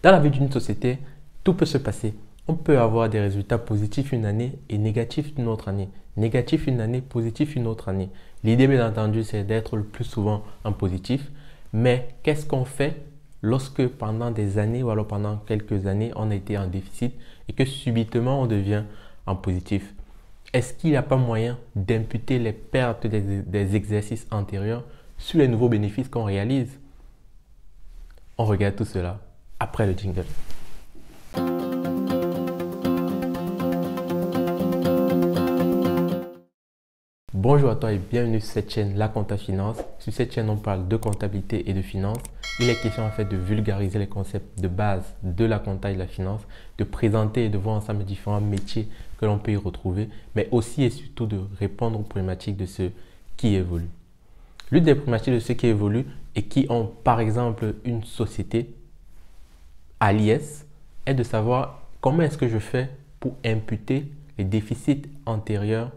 Dans la vie d'une société, tout peut se passer. On peut avoir des résultats positifs une année et négatifs une autre année. Négatif une année, positif une autre année. L'idée, bien entendu, c'est d'être le plus souvent en positif. Mais qu'est-ce qu'on fait lorsque pendant des années ou alors pendant quelques années, on a été en déficit et que subitement on devient en positif? Est-ce qu'il n'y a pas moyen d'imputer les pertes des exercices antérieurs sur les nouveaux bénéfices qu'on réalise? On regarde tout cela après le jingle. Bonjour à toi et bienvenue sur cette chaîne La Compta Finance. Sur cette chaîne, on parle de comptabilité et de finance. Il est question en fait de vulgariser les concepts de base de la compta et de la finance, de présenter et de voir ensemble les différents métiers que l'on peut y retrouver, mais aussi et surtout de répondre aux problématiques de ceux qui évoluent. L'une des problématiques de ceux qui évoluent et qui ont par exemple une société à l'IS est de savoir comment est-ce que je fais pour imputer les déficits antérieurs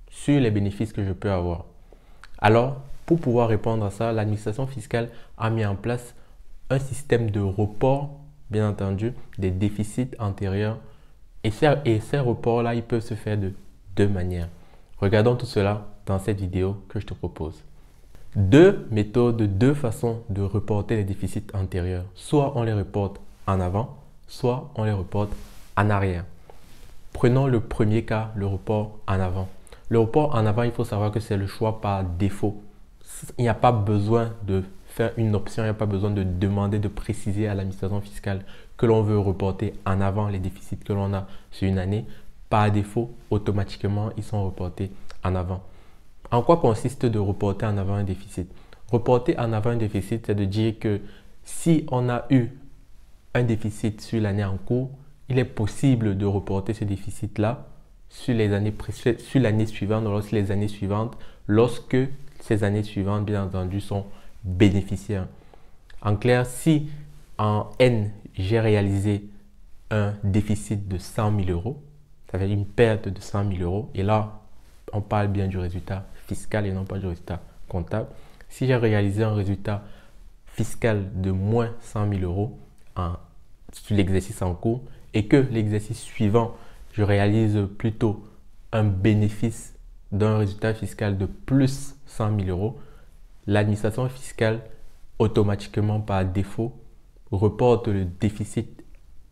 sur les bénéfices que je peux avoir. Alors, pour pouvoir répondre à ça, l'administration fiscale a mis en place un système de report, bien entendu, des déficits antérieurs. Et ces reports-là, ils peuvent se faire de deux manières. Regardons tout cela dans cette vidéo que je te propose. Deux méthodes, deux façons de reporter les déficits antérieurs. Soit on les reporte en avant, soit on les reporte en arrière. Prenons le premier cas, le report en avant. Le report en avant, il faut savoir que c'est le choix par défaut. Il n'y a pas besoin de faire une option, il n'y a pas besoin de demander, de préciser à l'administration fiscale que l'on veut reporter en avant les déficits que l'on a sur une année. Par défaut, automatiquement, ils sont reportés en avant. En quoi consiste de reporter en avant un déficit? Reporter en avant un déficit, c'est de dire que si on a eu un déficit sur l'année en cours, il est possible de reporter ce déficit-là sur l'année suivante ou sur les années suivantes lorsque ces années suivantes, bien entendu, sont bénéficiaires. En clair, si en N, j'ai réalisé un déficit de 100 000 euros, ça fait une perte de 100 000 euros, et là, on parle bien du résultat fiscal et non pas du résultat comptable. Si j'ai réalisé un résultat fiscal de moins 100 000 euros sur l'exercice en cours et que l'exercice suivant, je réalise plutôt un bénéfice d'un résultat fiscal de plus 100 000 euros, l'administration fiscale, automatiquement par défaut, reporte le déficit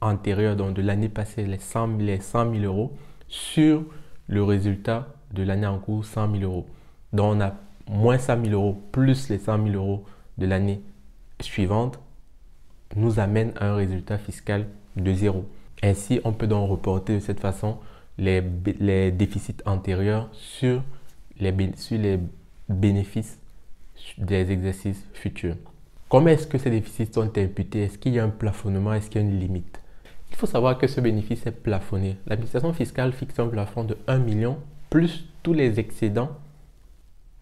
antérieur, donc de l'année passée, les 100 000 euros, sur le résultat de l'année en cours, 100 000 euros. Donc on a moins 100 000 euros plus les 100 000 euros de l'année suivante, nous amène à un résultat fiscal de zéro. Ainsi, on peut donc reporter de cette façon les déficits antérieurs sur les bénéfices des exercices futurs. Comment est-ce que ces déficits sont imputés? Est-ce qu'il y a un plafonnement? Est-ce qu'il y a une limite? Il faut savoir que ce bénéfice est plafonné. L'administration fiscale fixe un plafond de 1 million plus tous les excédents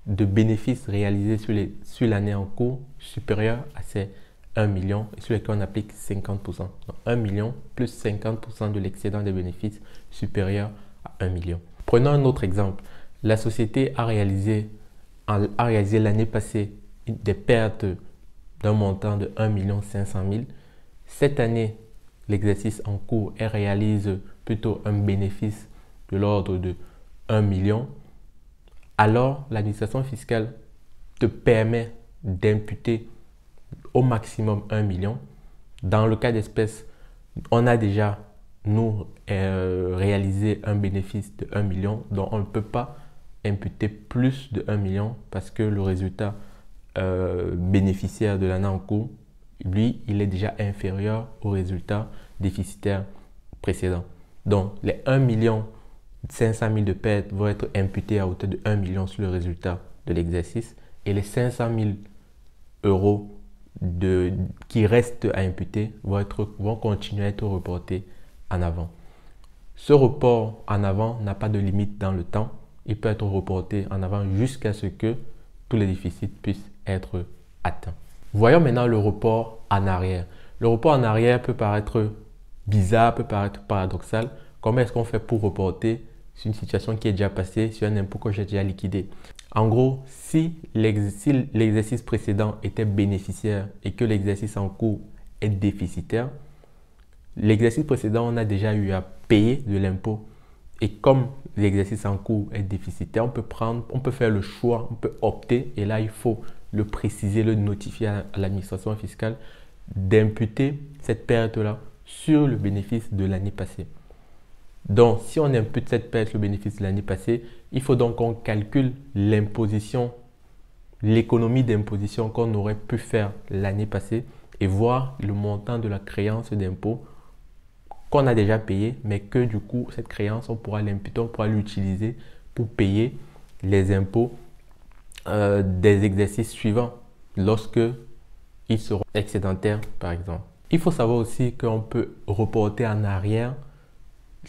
de bénéfices réalisés sur l'année en cours supérieurs à ces 1 million et sur lesquels on applique 50%. Donc 1 million plus 50% de l'excédent des bénéfices supérieur à 1 million. Prenons un autre exemple. La société a réalisé l'année passée des pertes d'un montant de 1 500 000. Cette année, l'exercice en cours, elle réalise plutôt un bénéfice de l'ordre de 1 million. Alors, l'administration fiscale te permet d'imputer au maximum 1 million. Dans le cas d'espèce, on a déjà, nous, réalisé un bénéfice de 1 million, donc on ne peut pas imputer plus de 1 million parce que le résultat bénéficiaire de l'année en cours, lui, il est déjà inférieur au résultat déficitaire précédent. Donc, les 1 million 500 000 de pertes vont être imputés à hauteur de 1 million sur le résultat de l'exercice et les 500 000 euros qui restent à imputer vont continuer à être reportés en avant. Ce report en avant n'a pas de limite dans le temps. Il peut être reporté en avant jusqu'à ce que tous les déficits puissent être atteints. Voyons maintenant le report en arrière. Le report en arrière peut paraître bizarre, peut paraître paradoxal. Comment est-ce qu'on fait pour reporter sur une situation qui est déjà passée, sur un impôt que j'ai déjà liquidé? En gros, si l'exercice précédent était bénéficiaire et que l'exercice en cours est déficitaire, l'exercice précédent, on a déjà eu à payer de l'impôt. Et comme l'exercice en cours est déficitaire, on peut faire le choix, on peut opter, et là, il faut le préciser, le notifier à l'administration fiscale, d'imputer cette perte-là sur le bénéfice de l'année passée. Donc, si on impute cette perte sur le bénéfice de l'année passée, il faut donc qu'on calcule l'imposition, l'économie d'imposition qu'on aurait pu faire l'année passée et voir le montant de la créance d'impôt qu'on a déjà payé, mais que du coup, cette créance, on pourra l'imputer, on pourra l'utiliser pour payer les impôts des exercices suivants lorsque ils seront excédentaires, par exemple. Il faut savoir aussi qu'on peut reporter en arrière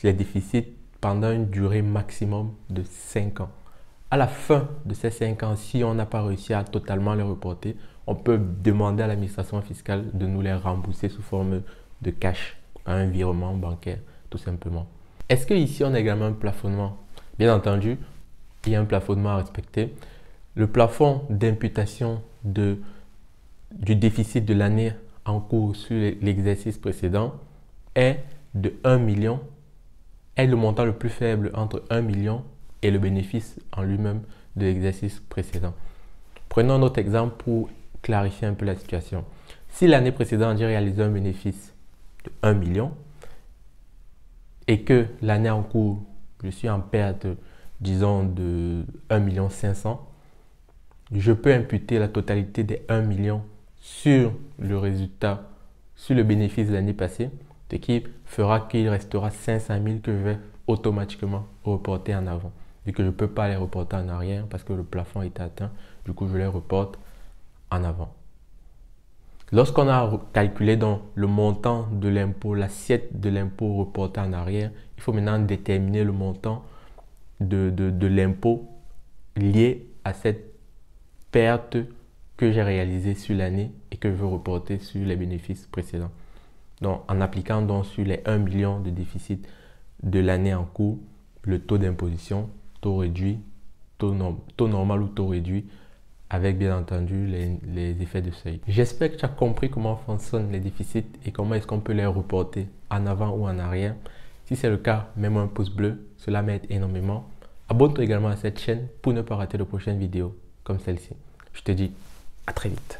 les déficits pendant une durée maximum de 5 ans. À la fin de ces 5 ans, si on n'a pas réussi à totalement les reporter, on peut demander à l'administration fiscale de nous les rembourser sous forme de cash, un virement bancaire, tout simplement. Est-ce qu'ici, on a également un plafonnement? Bien entendu, il y a un plafonnement à respecter. Le plafond d'imputation du déficit de l'année en cours sur l'exercice précédent est de 1 million, est le montant le plus faible entre 1 million et le bénéfice en lui-même de l'exercice précédent. Prenons notre exemple pour clarifier un peu la situation. Si l'année précédente, j'ai réalisé un bénéfice de 1 million et que l'année en cours, je suis en perte, disons, de 1 500 000, je peux imputer la totalité des 1 million sur le résultat, sur le bénéfice de l'année passée, ce qui fera qu'il restera 500 000 que je vais automatiquement reporter en avant. Vu que je ne peux pas les reporter en arrière parce que le plafond est atteint, du coup je les reporte en avant. Lorsqu'on a calculé donc le montant de l'impôt, l'assiette de l'impôt reporté en arrière, il faut maintenant déterminer le montant de l'impôt lié à cette perte que j'ai réalisée sur l'année et que je veux reporter sur les bénéfices précédents. Donc, en appliquant donc sur les 1 million de déficit de l'année en cours, le taux d'imposition, taux réduit, taux normal ou taux réduit, avec bien entendu les effets de seuil. J'espère que tu as compris comment fonctionnent les déficits et comment est-ce qu'on peut les reporter en avant ou en arrière. Si c'est le cas, mets-moi un pouce bleu, cela m'aide énormément. Abonne-toi également à cette chaîne pour ne pas rater de prochaines vidéos comme celle-ci. Je te dis à très vite.